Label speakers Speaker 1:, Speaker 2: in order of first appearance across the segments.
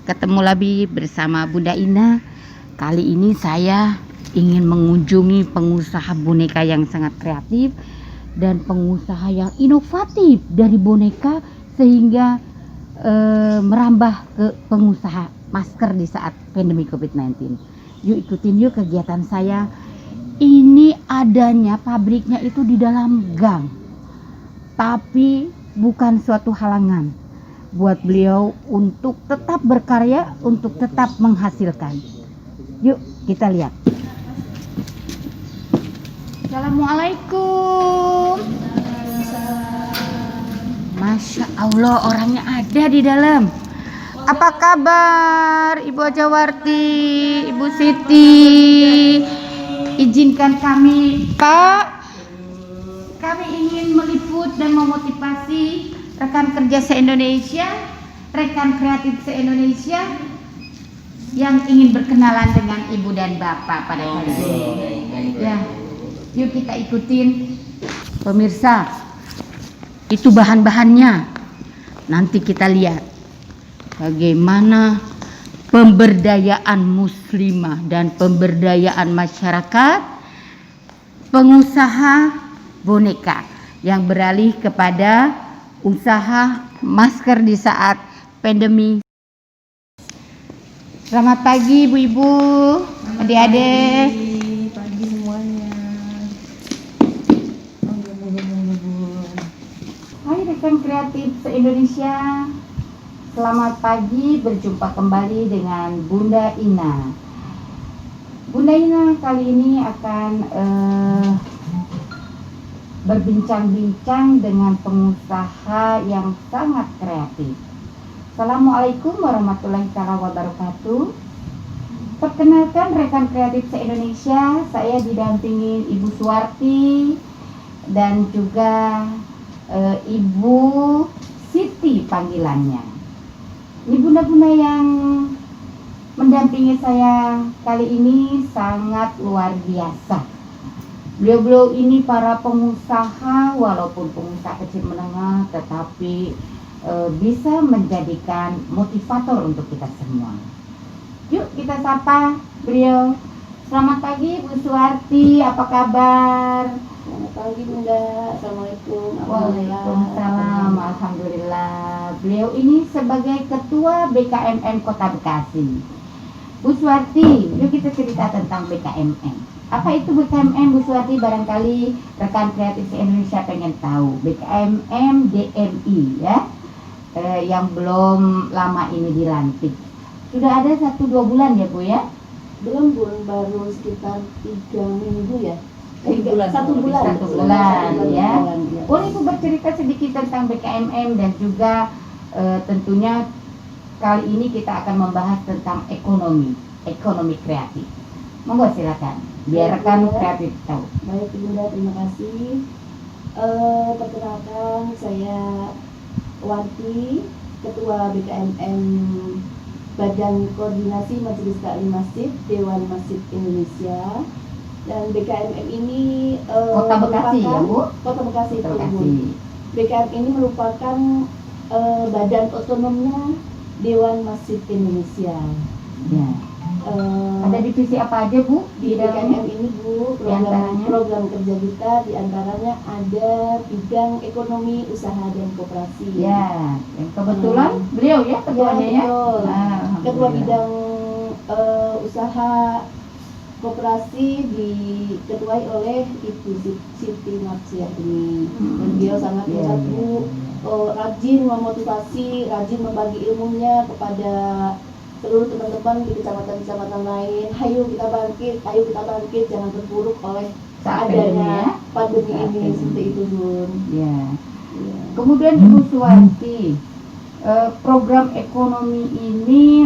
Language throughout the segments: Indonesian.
Speaker 1: ketemu lagi bersama Bunda Ina. Kali ini saya ingin mengunjungi pengusaha boneka yang sangat kreatif dan pengusaha yang inovatif dari boneka sehingga merambah ke pengusaha masker di saat pandemi COVID-19. Yuk ikutin yuk kegiatan saya. Ini adanya pabriknya itu di dalam gang, tapi bukan suatu halangan buat beliau untuk tetap berkarya, untuk tetap menghasilkan. Yuk kita lihat. Assalamualaikum. Masya Allah, orangnya ada di dalam. Apa kabar Ibu Ajawarti, Ibu Siti? Izinkan kami, Pak, kami ingin meliput dan memotivasi rekan kerja se-Indonesia, rekan kreatif se-Indonesia yang ingin berkenalan dengan Ibu dan Bapak pada hari ini. Ya, yuk kita ikutin. Pemirsa, itu bahan-bahannya. Nanti kita lihat bagaimana pemberdayaan muslimah dan pemberdayaan masyarakat pengusaha boneka yang beralih kepada usaha masker di saat pandemi. Selamat pagi ibu-ibu, adik-adik.
Speaker 2: Pagi semuanya.
Speaker 1: Hai rekan kreatif se-Indonesia. Selamat pagi, berjumpa kembali dengan Bunda Ina. Bunda Ina kali ini akan berbincang-bincang dengan pengusaha yang sangat kreatif. Assalamualaikum warahmatullahi wabarakatuh. Perkenalkan rekan kreatif se-Indonesia, saya didampingi Ibu Suwarti dan juga Ibu Siti panggilannya. Ini bunda-bunda yang mendampingi saya kali ini sangat luar biasa. Beliau-beliau ini para pengusaha, walaupun pengusaha kecil menengah, tetapi bisa menjadikan motivator untuk kita semua. Yuk kita sapa beliau. Selamat pagi Bu Suwarti, apa kabar?
Speaker 2: Selamat pagi Bunda. Assalamualaikum.
Speaker 1: Waalaikumsalam. Alhamdulillah. Beliau ini sebagai Ketua BKMM Kota Bekasi. Bu Suwarti, yuk kita cerita tentang BKMM. Apa itu BKMM Bu Suwarti? Barangkali rekan kreatif Indonesia pengen tahu. BKMM DMI ya, yang belum lama ini dilantik. Sudah ada 1-2 bulan ya Bu ya?
Speaker 2: Belum Bun, baru sekitar 3 minggu ya.
Speaker 1: 1 bulan ya. Boleh Ibu bercerita sedikit tentang BKMM dan juga tentunya kali ini kita akan membahas tentang ekonomi kreatif. Monggo silakan, biar rekan kreatif tahu.
Speaker 2: Baik Bunda, terima kasih. Perkenalkan saya Warti, Ketua BKMM Badan Koordinasi Majelis Taklim Masjid Dewan Masjid Indonesia. Dan BKMM ini
Speaker 1: Kota Bekasi ya Bu?
Speaker 2: Kota Bekasi.
Speaker 1: Bekasi.
Speaker 2: BKMM ini merupakan badan otonomnya Dewan Masjid Indonesia.
Speaker 1: Ya. Ada divisi apa aja Bu
Speaker 2: Di BKMM ini Bu, program kerja kita diantaranya ada bidang ekonomi, usaha dan koperasi.
Speaker 1: Ya, yang kebetulan beliau ya ketuanya ya.
Speaker 2: Ketua bidang usaha koperasi diketuai oleh Ibu Siti Marsiah ini. Dan beliau sangat hebat Bu, rajin memotivasi, rajin membagi ilmunya kepada seluruh teman-teman di kecamatan-kecamatan lain. Ayo kita bangkit, jangan terpuruk oleh adanya pandemi ini. Seperti itu Bun.
Speaker 1: Ya. Kemudian Ibu Suwarti, program ekonomi ini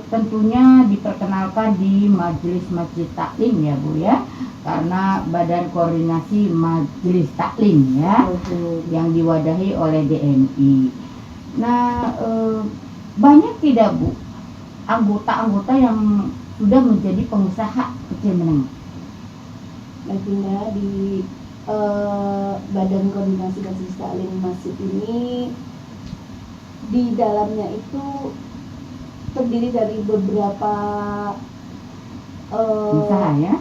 Speaker 1: tentunya diperkenalkan di Majelis Masjid Taklim ya Bu ya, karena Badan Koordinasi Majelis Taklim ya, yang diwadahi oleh DMI. Nah, banyak tidak Bu anggota-anggota yang sudah menjadi pengusaha kecil menengah?
Speaker 2: Baik Bunda, di Badan Koordinasi Majelis Taklim Masjid ini di dalamnya itu terdiri dari beberapa
Speaker 1: Usaha ya?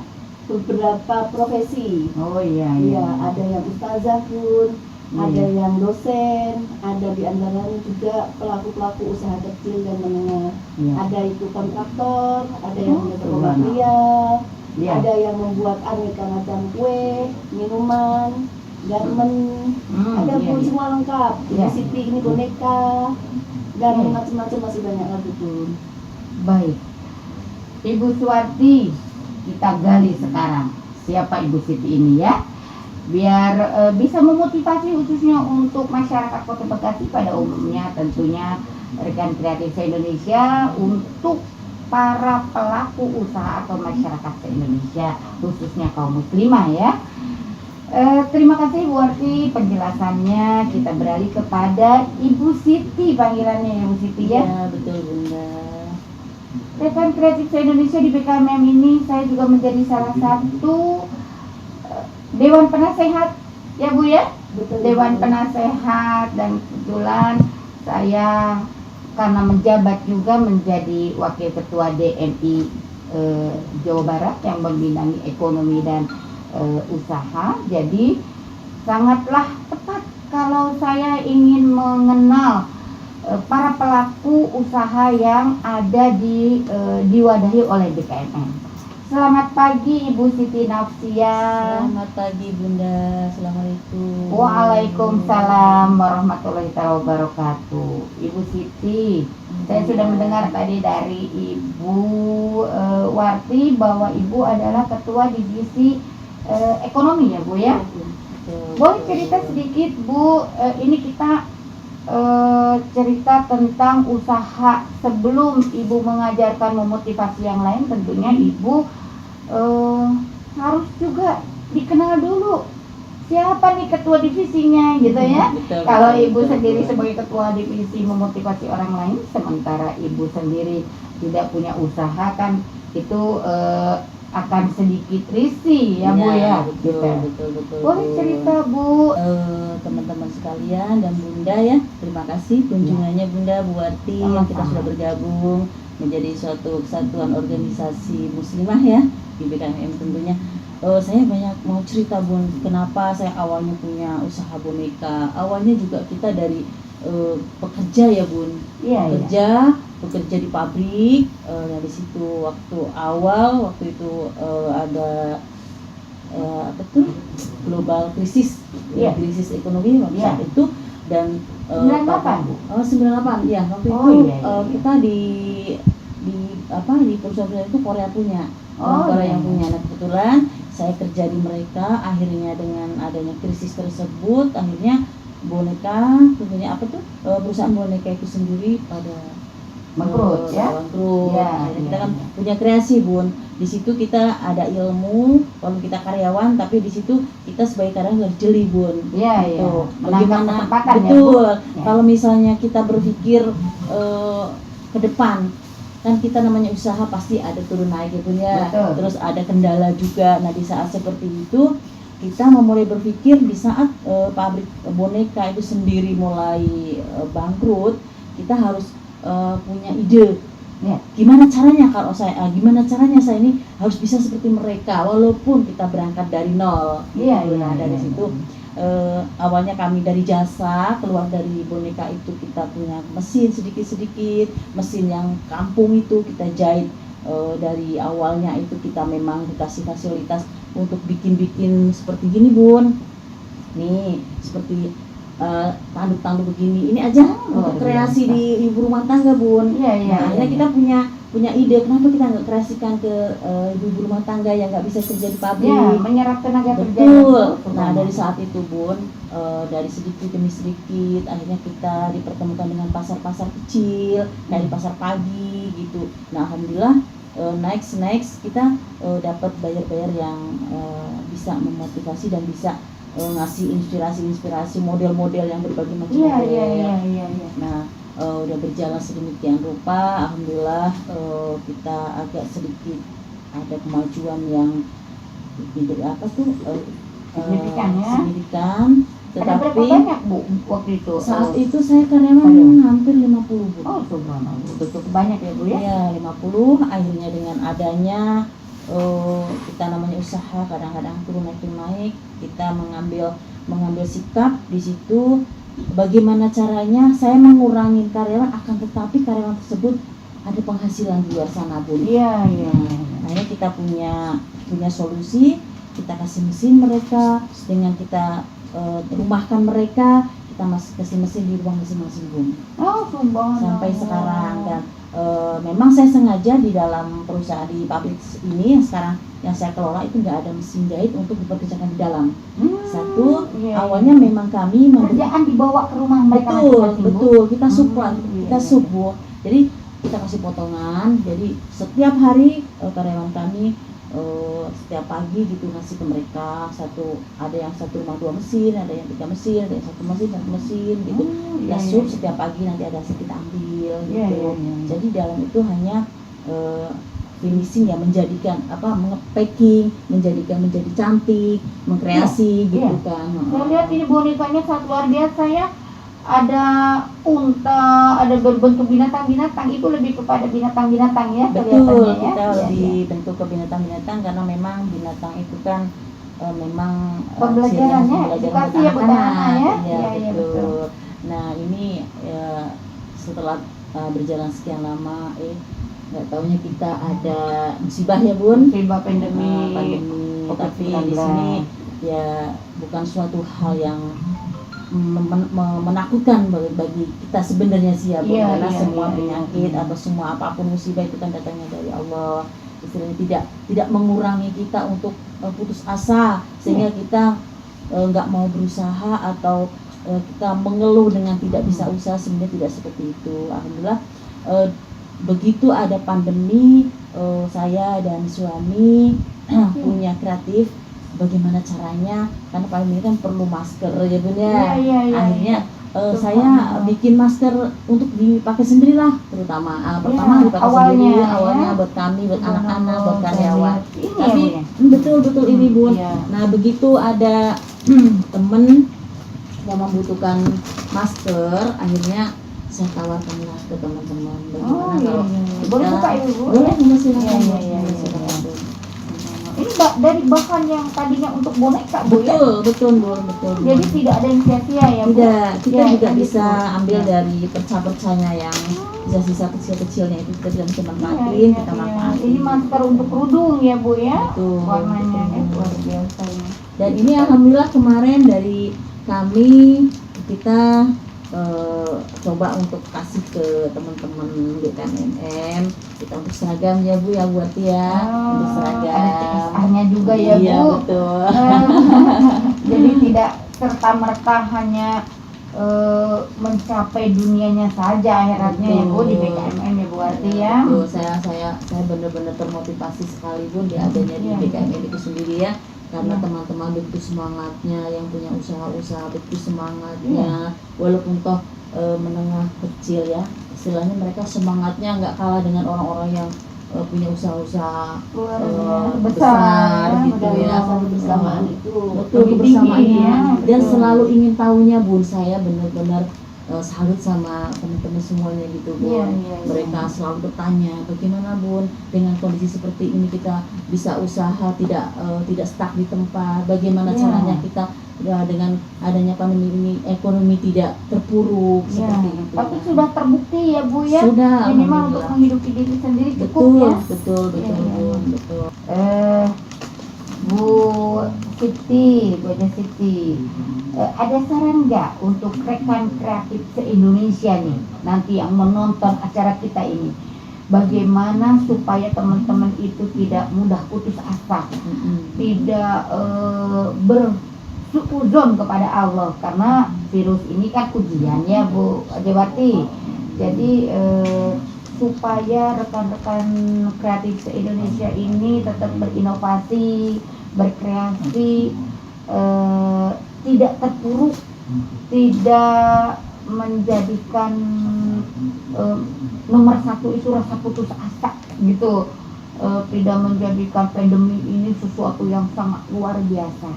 Speaker 2: beberapa profesi.
Speaker 1: Oh iya
Speaker 2: Iya, ada yang ustazah pun, ada
Speaker 1: Iya.
Speaker 2: yang dosen, ada di antaranya juga pelaku-pelaku usaha kecil dan menengah.
Speaker 1: Iya.
Speaker 2: Ada itu kontraktor, ada yang menjaga
Speaker 1: subhanallah.
Speaker 2: material,
Speaker 1: Iya.
Speaker 2: ada yang membuat aneka macam kue, minuman, garmen, ada
Speaker 1: Iya,
Speaker 2: pun
Speaker 1: iya.
Speaker 2: semua lengkap.
Speaker 1: Iya.
Speaker 2: Di Siti ini boneka dan
Speaker 1: Iya.
Speaker 2: macam-macam masih banyak lagi pun.
Speaker 1: Baik, Ibu Suwarti, kita gali sekarang siapa Ibu Siti ini ya, biar bisa memotivasi khususnya untuk masyarakat Kota Bekasi pada umumnya, tentunya rekan kreatif se-Indonesia, untuk para pelaku usaha atau masyarakat se-Indonesia, khususnya kaum muslimah ya. Terima kasih Bu Warti penjelasannya. Kita beralih kepada Ibu Siti, panggilannya Ibu Siti ya.
Speaker 2: Iya, betul Bunda.
Speaker 1: Rekan kreatif se-Indonesia di BKMM ini saya juga menjadi salah satu Dewan Penasehat ya Bu ya.
Speaker 2: Betul.
Speaker 1: Dewan Penasehat, dan kebetulan saya karena menjabat juga menjadi Wakil Ketua DMI Jawa Barat yang membidangi ekonomi dan usaha. Jadi sangatlah tepat kalau saya ingin mengenal para pelaku usaha yang ada diwadahi oleh BKMM. Selamat pagi Ibu Siti Nafsia.
Speaker 2: Selamat pagi Bunda. Assalamualaikum.
Speaker 1: Waalaikumsalam warahmatullahi wabarakatuh. Ibu Siti, saya sudah mendengar tadi dari Ibu Warti bahwa Ibu adalah Ketua Divisi Ekonomi ya Bu ya. Boleh cerita sedikit Bu, ini kita cerita tentang usaha sebelum Ibu mengajarkan memotivasi yang lain. Tentunya Ibu harus juga dikenal dulu siapa nih ketua divisinya gitu ya.
Speaker 2: Betul,
Speaker 1: Kalau
Speaker 2: betul,
Speaker 1: Ibu
Speaker 2: betul,
Speaker 1: sendiri
Speaker 2: betul.
Speaker 1: sebagai ketua divisi memotivasi orang lain, sementara Ibu sendiri tidak punya usaha, kan itu akan sedikit risih ya Bu ya.
Speaker 2: Betul,
Speaker 1: Gitu.
Speaker 2: betul.
Speaker 1: Boleh cerita Bu.
Speaker 2: Teman-teman sekalian dan Bunda ya, terima kasih kunjungannya Bunda, Bu Warti, yang kita
Speaker 1: Sama-sama.
Speaker 2: sudah bergabung menjadi suatu kesatuan organisasi muslimah ya di BKMM tentunya. Saya banyak mau cerita Bun, kenapa saya awalnya punya usaha boneka. Awalnya juga kita dari pekerja ya Bun,
Speaker 1: Iya.
Speaker 2: bekerja di pabrik. Dari situ waktu itu ada apa tuh global krisis,
Speaker 1: Iya.
Speaker 2: krisis ekonomi waktu
Speaker 1: Iya.
Speaker 2: saat itu, dan
Speaker 1: 98 Bu.
Speaker 2: 98 ya waktu
Speaker 1: Oh,
Speaker 2: itu
Speaker 1: iya.
Speaker 2: kita di perusahaan itu Korea punya,
Speaker 1: Oh,
Speaker 2: Korea
Speaker 1: iya.
Speaker 2: yang punya. Nah, kebetulan saya kerja di mereka, akhirnya dengan adanya krisis tersebut akhirnya boneka tentunya perusahaan boneka itu sendiri pada
Speaker 1: Bangkrut ya.
Speaker 2: bangkrut.
Speaker 1: Iya,
Speaker 2: Akhirnya kita
Speaker 1: iya,
Speaker 2: kan
Speaker 1: iya.
Speaker 2: punya kreasi Bun. Di situ kita ada ilmu, walaupun kita karyawan, tapi di situ kita sebagai karyawan harus jeli Bun.
Speaker 1: Iya, iya.
Speaker 2: Gitu.
Speaker 1: Menangkap
Speaker 2: Bagaimana
Speaker 1: kesempatan ya, Bu.
Speaker 2: betul?
Speaker 1: Ya.
Speaker 2: Kalau misalnya kita berpikir ke depan, kan kita namanya usaha pasti ada turun naik ya Bun ya.
Speaker 1: Betul.
Speaker 2: Terus ada kendala juga. Nah, di saat seperti itu kita memulai berpikir di saat pabrik boneka itu sendiri mulai bangkrut, kita harus punya ide.
Speaker 1: Ya.
Speaker 2: Gimana caranya saya ini harus bisa seperti mereka walaupun kita berangkat dari nol.
Speaker 1: Iya,
Speaker 2: Gitu.
Speaker 1: iya,
Speaker 2: Nah, dari
Speaker 1: iya,
Speaker 2: situ awalnya kami dari jasa, keluar dari boneka itu kita punya mesin sedikit-sedikit, mesin yang kampung itu kita jahit. Dari awalnya itu kita memang dikasih fasilitas untuk bikin seperti gini Bun, nih seperti tanduk-tanduk begini, ini aja untuk kreasi di ibu rumah tangga Bun.
Speaker 1: Iya, iya.
Speaker 2: Nah, akhirnya kita punya ide, kenapa kita nggak kreasikan ke ibu rumah tangga yang nggak bisa kerja di pabrik.
Speaker 1: Ya, menyerap tenaga kerja.
Speaker 2: Betul. Nah, dari saat itu Bun, dari sedikit demi sedikit akhirnya kita dipertemukan dengan pasar-pasar kecil, dari pasar pagi gitu. Nah, alhamdulillah next kita dapat bayar yang bisa memotivasi dan bisa ngasih inspirasi model-model yang berbagai macam model.
Speaker 1: Iya.
Speaker 2: Nah, udah berjalan sedemikian rupa, alhamdulillah kita agak sedikit ada kemajuan yang signifikan ya. Ada berapa
Speaker 3: Tetapi
Speaker 2: banyak Bu waktu itu?
Speaker 3: saat itu saya karyawan
Speaker 2: karyawan.
Speaker 3: hampir 50 Bu.
Speaker 2: Oh, subhanallah, udah cukup banyak ya Bu ya?
Speaker 3: Ya 50. Akhirnya dengan adanya kita namanya usaha, kadang-kadang turun naik, kita mengambil sikap di situ. Bagaimana caranya saya mengurangi karyawan, akan tetapi karyawan tersebut ada penghasilan di luar sana Bu.
Speaker 2: Iya, iya.
Speaker 3: Akhirnya kita punya solusi, kita kasih mesin mereka, dengan kita rumahkan mereka, kita kasih mesin di rumah masing-masing Bu.
Speaker 2: Oh, subhanallah.
Speaker 3: Sampai sekarang. Dan memang saya sengaja di dalam perusahaan di pabrik ini yang sekarang yang saya kelola itu nggak ada mesin jahit untuk dipekerjakan di dalam. Satu,
Speaker 2: iya,
Speaker 3: awalnya
Speaker 2: iya.
Speaker 3: memang kami
Speaker 2: Kerjaan dibawa ke rumah mereka
Speaker 3: betul
Speaker 2: masing-masing, Bu?
Speaker 3: betul kita supply,
Speaker 2: Iya,
Speaker 3: kita
Speaker 2: iya.
Speaker 3: sub Bu. Jadi kita kasih potongan. Jadi setiap hari karyawan kami setiap pagi gitu ngasih ke mereka ada yang satu rumah 2 mesin, ada yang 3 mesin, ada yang 1 mesin gitu.
Speaker 2: Iya,
Speaker 3: Kita
Speaker 2: iya.
Speaker 3: sub setiap pagi, nanti ada hasil kita ambil gitu.
Speaker 2: Iya, iya, iya.
Speaker 3: Jadi dalam itu hanya finishing ya, menjadikan packing, menjadikan menjadi cantik, mengkreasi
Speaker 2: Iya,
Speaker 3: gitu
Speaker 2: iya.
Speaker 3: kan.
Speaker 2: Saya lihat ini bonekanya sangat luar biasa ya. Ada unta, ada berbentuk binatang-binatang, itu lebih kepada binatang-binatang ya
Speaker 3: Betul,
Speaker 2: kelihatannya ya.
Speaker 3: kita
Speaker 2: Iya,
Speaker 3: lebih
Speaker 2: iya.
Speaker 3: bentuk ke binatang-binatang karena memang binatang itu kan memang
Speaker 2: Pembelajarannya, edukasi ya buat anak-anak ya.
Speaker 3: Iya,
Speaker 2: Iya, iya,
Speaker 3: betul.
Speaker 2: betul.
Speaker 3: Nah ini setelah berjalan sekian lama, nggak taunya kita ada musibah ya Bun.
Speaker 2: Musibah pandemi.
Speaker 3: Pandemi. Tapi di
Speaker 2: COVID-19.
Speaker 3: sini ya bukan suatu hal yang menakutkan bagi kita sebenarnya sih ya Bu,
Speaker 2: Iya,
Speaker 3: karena
Speaker 2: iya,
Speaker 3: semua
Speaker 2: iya,
Speaker 3: penyakit
Speaker 2: iya.
Speaker 3: atau semua apapun musibah itu kan datangnya dari Allah. Istilahnya tidak mengurangi kita untuk putus asa sehingga kita nggak mau berusaha atau kita mengeluh dengan tidak bisa usaha. Sebenarnya tidak seperti itu. Alhamdulillah begitu ada pandemi, saya dan suami punya kreatif bagaimana caranya, karena pandemi ini kan perlu masker ya Bun ya.
Speaker 2: Iya, iya, iya,
Speaker 3: Akhirnya
Speaker 2: iya.
Speaker 3: saya bikin masker untuk dipakai sendiri lah, terutama pertama
Speaker 2: Iya,
Speaker 3: dipakai
Speaker 2: awalnya,
Speaker 3: sendiri,
Speaker 2: ya.
Speaker 3: awalnya buat kami, buat anak-anak, buat karyawan.
Speaker 2: Ini ya,
Speaker 3: Tapi
Speaker 2: Bu, ya?
Speaker 3: betul ini Bun.
Speaker 2: Iya.
Speaker 3: Nah begitu ada temen yang membutuhkan masker, akhirnya saya tawarkanlah ke teman-teman bagaimana
Speaker 2: Oh, iya,
Speaker 3: kalau
Speaker 2: iya.
Speaker 3: kita
Speaker 2: Boleh buka ya, Bu?
Speaker 3: boleh silakan.
Speaker 2: Iya, iya, iya,
Speaker 3: Silakan,
Speaker 2: iya.
Speaker 3: Bun.
Speaker 2: Ini dari bahan yang tadinya untuk boneka Bu ya?
Speaker 3: Betul Bun.
Speaker 2: Jadi tidak ada yang sia-sia ya Bu?
Speaker 3: Tidak, kita
Speaker 2: Ya,
Speaker 3: juga
Speaker 2: kan
Speaker 3: bisa
Speaker 2: gitu.
Speaker 3: ambil
Speaker 2: Ya.
Speaker 3: dari perca-percanya yang sisa-sisa kecil-kecilnya itu kita bisa manfaatin,
Speaker 2: Iya,
Speaker 3: kita
Speaker 2: iya.
Speaker 3: manfaatin.
Speaker 2: Ini masker untuk kerudung ya Bu ya?
Speaker 3: Betul,
Speaker 2: Warnanya
Speaker 3: betul.
Speaker 2: luar biasa ini.
Speaker 3: Dan ini alhamdulillah kemarin dari kami kita coba untuk kasih ke teman-teman BKMM, kita untuk seragam ya Bu ya, buat ya untuk seragam.
Speaker 2: Ada CSR-nya juga ya
Speaker 3: Iya,
Speaker 2: Bu.
Speaker 3: betul.
Speaker 2: Jadi tidak serta-merta hanya mencapai dunianya saja, akhiratnya ya Bu di BKMM ya Bu Arti ya.
Speaker 3: Betul, saya benar-benar termotivasi sekali Bun di adanya di
Speaker 2: Iya.
Speaker 3: BKMM itu sendiri ya, karena
Speaker 2: Iya.
Speaker 3: teman-teman begitu semangatnya, yang punya usaha-usaha begitu semangatnya, walaupun toh menengah kecil ya, istilahnya mereka semangatnya nggak kalah dengan orang-orang yang punya usaha-usaha
Speaker 2: Luar
Speaker 3: besar
Speaker 2: besar
Speaker 3: gitu ya.
Speaker 2: kebersamaan itu
Speaker 3: Betul,
Speaker 2: lebih tinggi
Speaker 3: kebersamaannya
Speaker 2: ya.
Speaker 3: dan
Speaker 2: Betul.
Speaker 3: selalu ingin tahunya Bun. Saya benar-benar salut sama teman-teman semuanya gitu Bun.
Speaker 2: Iya, iya, iya.
Speaker 3: Mereka selalu bertanya bagaimana Bun dengan kondisi seperti ini kita bisa usaha tidak stuck di tempat, bagaimana
Speaker 2: Iya.
Speaker 3: caranya kita dengan adanya pandemi ini ekonomi tidak terpuruk
Speaker 2: Ya,
Speaker 3: seperti itu.
Speaker 2: tapi sudah terbukti ya Bu ya.
Speaker 3: Sudah,
Speaker 2: Minimal untuk
Speaker 3: alhamdulillah.
Speaker 2: menghidupi diri sendiri cukup
Speaker 3: Betul,
Speaker 2: ya.
Speaker 3: betul
Speaker 2: Iya, iya,
Speaker 3: Bun,
Speaker 2: iya.
Speaker 3: betul.
Speaker 2: Bu Siti, ada saran nggak untuk rekan kreatif se-Indonesia nih nanti yang menonton acara kita ini, bagaimana supaya teman-teman itu tidak mudah putus asa, tidak bersuudzon kepada Allah, karena virus ini kan ujian ya Bu Dewati. Jadi supaya rekan-rekan kreatif se-Indonesia ini tetap berinovasi, berkreasi, tidak terpuruk, tidak menjadikan nomor satu itu rasa putus asa gitu, tidak menjadikan pandemi ini sesuatu yang sangat luar biasa.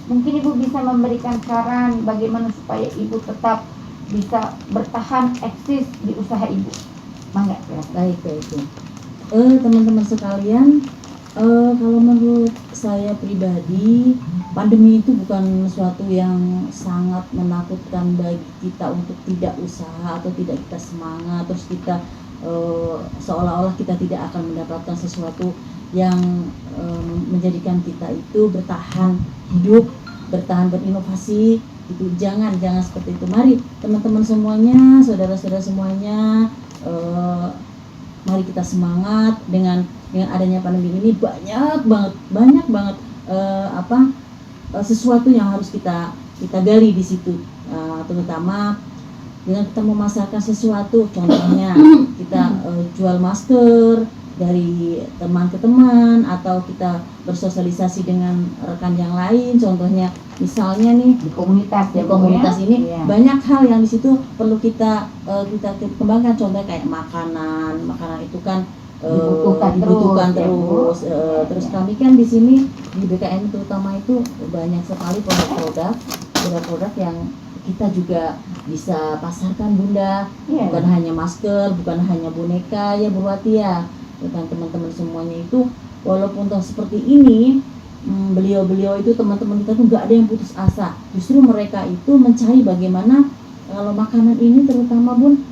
Speaker 1: Mungkin Ibu bisa memberikan saran bagaimana supaya Ibu tetap bisa bertahan eksis di usaha Ibu. Mangga, silakan.
Speaker 3: Baik. Teman-teman sekalian, kalau menurut saya pribadi, pandemi itu bukan sesuatu yang sangat menakutkan bagi kita untuk tidak usaha atau tidak kita semangat, terus kita seolah-olah kita tidak akan mendapatkan sesuatu yang menjadikan kita itu bertahan hidup, bertahan berinovasi. Itu jangan seperti itu. Mari teman-teman semuanya, saudara-saudara semuanya, mari kita semangat dengan adanya pandemi ini. Banyak banget sesuatu yang harus kita gali di situ, terutama dengan kita memasarkan sesuatu. Contohnya kita jual masker dari teman ke teman, atau kita bersosialisasi dengan rekan yang lain. Contohnya misalnya nih
Speaker 1: Di komunitas
Speaker 3: di
Speaker 1: ya, Bu,
Speaker 3: komunitas
Speaker 1: ya?
Speaker 3: ini
Speaker 1: Iya.
Speaker 3: banyak hal yang di situ perlu kita kembangkan. Contohnya kayak makanan itu kan
Speaker 1: Dibutuhkan terus, ya, Bu.
Speaker 3: terus kami kan di sini di BKN terutama itu banyak sekali produk-produk yang kita juga bisa pasarkan, Bunda.
Speaker 1: Iya.
Speaker 3: Bukan hanya masker, bukan hanya boneka ya, Bu Wati ya, dan teman-teman semuanya itu. Walaupun toh seperti ini, beliau-beliau itu, teman-teman kita tuh nggak ada yang putus asa. Justru mereka itu mencari bagaimana kalau makanan ini terutama, Bun,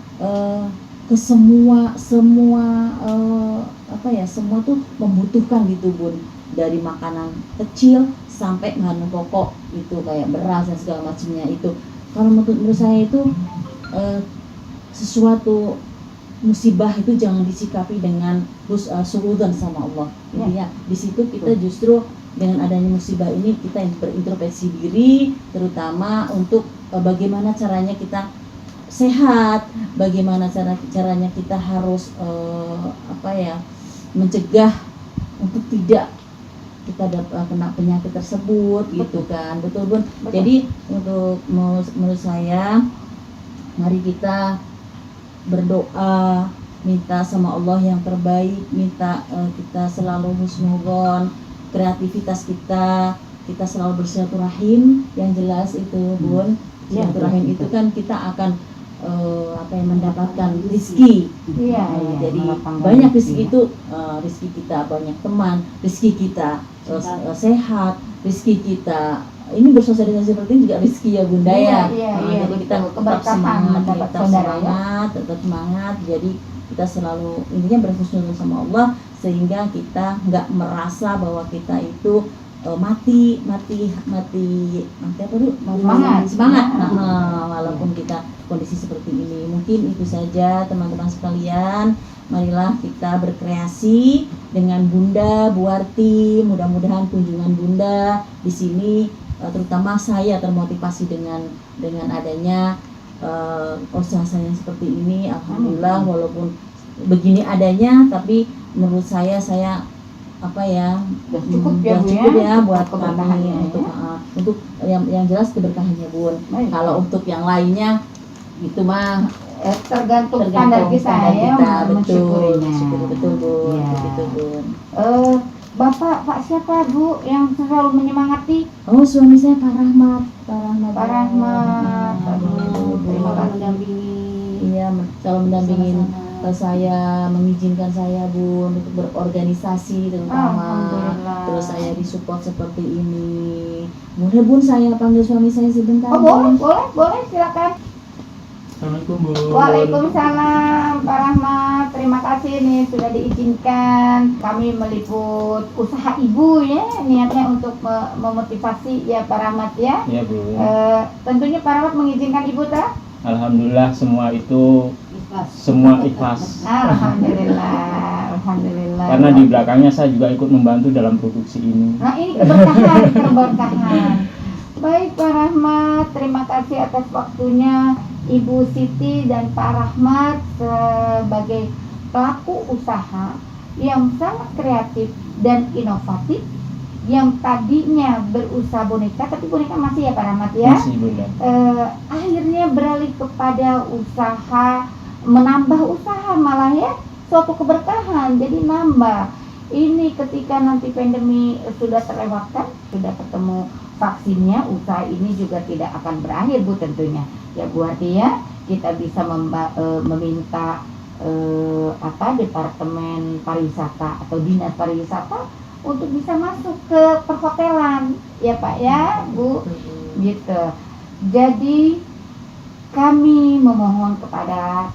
Speaker 3: ke semua semua tuh membutuhkan gitu, Bun, dari makanan kecil sampai bahan pokok itu kayak beras dan segala macamnya itu. Kalau menurut saya itu sesuatu musibah itu jangan disikapi dengan suudzon sama Allah. Intinya di situ kita justru dengan adanya musibah ini kita berintrospeksi diri, terutama untuk bagaimana caranya kita sehat, bagaimana caranya kita harus mencegah untuk tidak kita kena penyakit tersebut.
Speaker 1: Betul.
Speaker 3: Gitu kan, betul, Bun.
Speaker 1: Betul.
Speaker 3: Jadi menurut saya, mari kita berdoa, minta sama Allah yang terbaik, minta kita selalu husnudzon, kreativitas kita selalu bersilaturahim. Yang jelas itu, Bun, silaturahim itu kan kita akan mendapatkan rezeki.
Speaker 1: Iya,
Speaker 3: Jadi
Speaker 1: melapangkan
Speaker 3: banyak
Speaker 1: rezeki,
Speaker 3: rezeki itu, rezeki kita banyak teman, rezeki kita sehat, rezeki kita ini bersosialisasi seperti ini juga rezeki ya, Bunda ya.
Speaker 1: Iya,
Speaker 3: Jadi kita
Speaker 1: betul.
Speaker 3: tetap semangat,
Speaker 1: Mendapat saudara, ya.
Speaker 3: tetap semangat. Jadi kita selalu intinya berhusnuzon sama Allah, sehingga kita nggak merasa bahwa kita itu mati apa tuh? Semangat. Walaupun kita kondisi seperti ini. Mungkin itu saja, teman-teman sekalian. Marilah kita berkreasi dengan Bunda, Bu Warti. Mudah-mudahan kunjungan Bunda di sini, terutama saya termotivasi dengan adanya usaha saya seperti ini. Alhamdulillah, walaupun begini adanya, tapi menurut saya
Speaker 1: Udah cukup ya, Bu,
Speaker 3: cukup ya buat
Speaker 1: keberkahannya,
Speaker 3: kami
Speaker 1: ya.
Speaker 3: untuk yang jelas keberkahannya, Bun.
Speaker 1: Baik.
Speaker 3: Kalau untuk yang lainnya itu mah
Speaker 1: Tergantung standar kita ya, mensyukurinya.
Speaker 3: betul, Bun.
Speaker 1: Iya.
Speaker 3: Begitu, Bun.
Speaker 1: Bapak, Pak siapa, Bu, yang selalu menyemangati?
Speaker 3: Oh, suami saya Pak Rahmat.
Speaker 1: Pak Rahmat. Aduh, terima kasih.
Speaker 2: mendampingi.
Speaker 3: Iya, selalu mendampingin
Speaker 2: Sama-sama.
Speaker 3: saya, mengizinkan saya, Bun, untuk berorganisasi terutama.
Speaker 1: Alhamdulillah.
Speaker 3: Terus saya disupport seperti ini. Boleh, Bun, saya panggil suami saya sebentar?
Speaker 1: Oh, boleh, silakan.
Speaker 4: Assalamualaikum, Bu.
Speaker 1: Waalaikumsalam, Pak Rahmat. Terima kasih nih sudah diizinkan kami meliput usaha Ibu ya. Niatnya untuk memotivasi ya, Pak Rahmat ya.
Speaker 4: Iya, Bu.
Speaker 1: Tentunya Pak Rahmat mengizinkan Ibu tak?
Speaker 4: Alhamdulillah semua itu ikhlas.
Speaker 1: Alhamdulillah.
Speaker 4: Karena di belakangnya saya juga ikut membantu dalam produksi ini.
Speaker 1: Nah, ini keberkahan. Baik, Pak Rahmat, terima kasih atas waktunya Ibu Siti dan Pak Rahmat sebagai pelaku usaha yang sangat kreatif dan inovatif, yang tadinya berusaha boneka, tapi boneka masih ya Pak Rahmat ya,
Speaker 4: Masih, Bunda.
Speaker 1: akhirnya beralih kepada usaha, menambah usaha malah ya, suatu keberkahan, jadi nambah. Ini ketika nanti pandemi sudah terlewatkan, sudah ketemu vaksinnya, usaha ini juga tidak akan berakhir Bu tentunya. Ya Bu artinya kita bisa meminta departemen pariwisata atau dinas pariwisata untuk bisa masuk ke perhotelan, ya Pak ya Bu, gitu. Jadi kami memohon kepada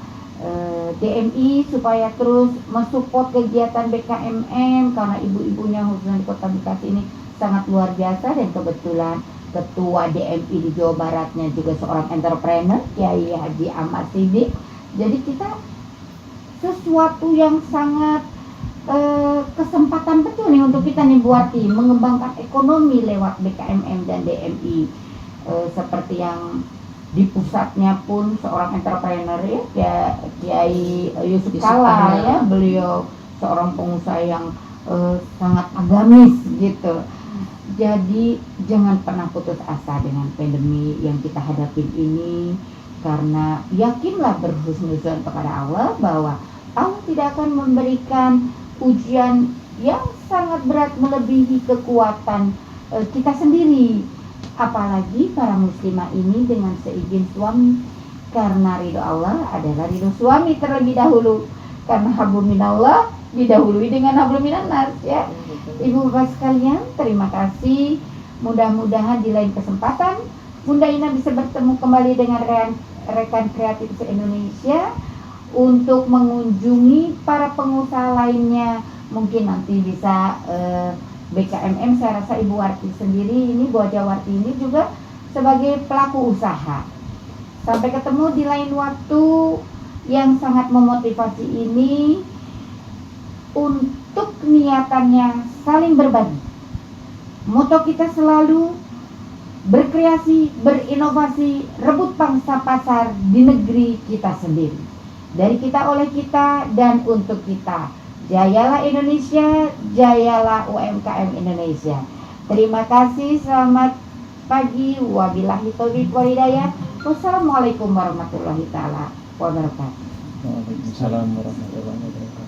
Speaker 1: DMI supaya terus mensupport kegiatan BKMM karena ibu-ibunya khususnya di Kota Bekasi ini sangat luar biasa, dan kebetulan ketua DMI di Jawa Baratnya juga seorang entrepreneur, Kiai Haji Ahmad Siddiq. Jadi kita sesuatu yang sangat kesempatan betul nih untuk kita nih buat mengembangkan ekonomi lewat BKMM dan DMI, seperti yang di pusatnya pun seorang entrepreneur ya Kiai Yusuf Kala ya, beliau seorang pengusaha yang sangat agamis gitu. Jadi jangan pernah putus asa dengan pandemi yang kita hadapi ini, karena yakinlah berhusnuzon kepada Allah bahwa Allah tidak akan memberikan ujian yang sangat berat melebihi kekuatan kita sendiri. Apalagi para muslimah ini dengan seizin suami, karena ridho Allah adalah ridho suami terlebih dahulu, karena hablum minallah didahului dengan hablum minannas ya. Ibu bapak sekalian, terima kasih. Mudah-mudahan di lain kesempatan Bunda Ina bisa bertemu kembali dengan rekan kreatif se-Indonesia untuk mengunjungi para pengusaha lainnya. Mungkin nanti bisa BKMM, saya rasa Ibu Warti sendiri ini, Bu Haja Warti ini juga sebagai pelaku usaha. Sampai ketemu di lain waktu yang sangat memotivasi ini, untuk niatannya saling berbagi. Moto kita selalu berkreasi, berinovasi, rebut pangsa pasar di negeri kita sendiri. Dari kita, oleh kita, dan untuk kita. Jayalah Indonesia, jayalah UMKM Indonesia. Terima kasih, selamat pagi. Wabillahi taufiq wal hidayah. Wassalamualaikum warahmatullahi taala wabarakatuh.
Speaker 4: Waalaikumsalam warahmatullahi wabarakatuh.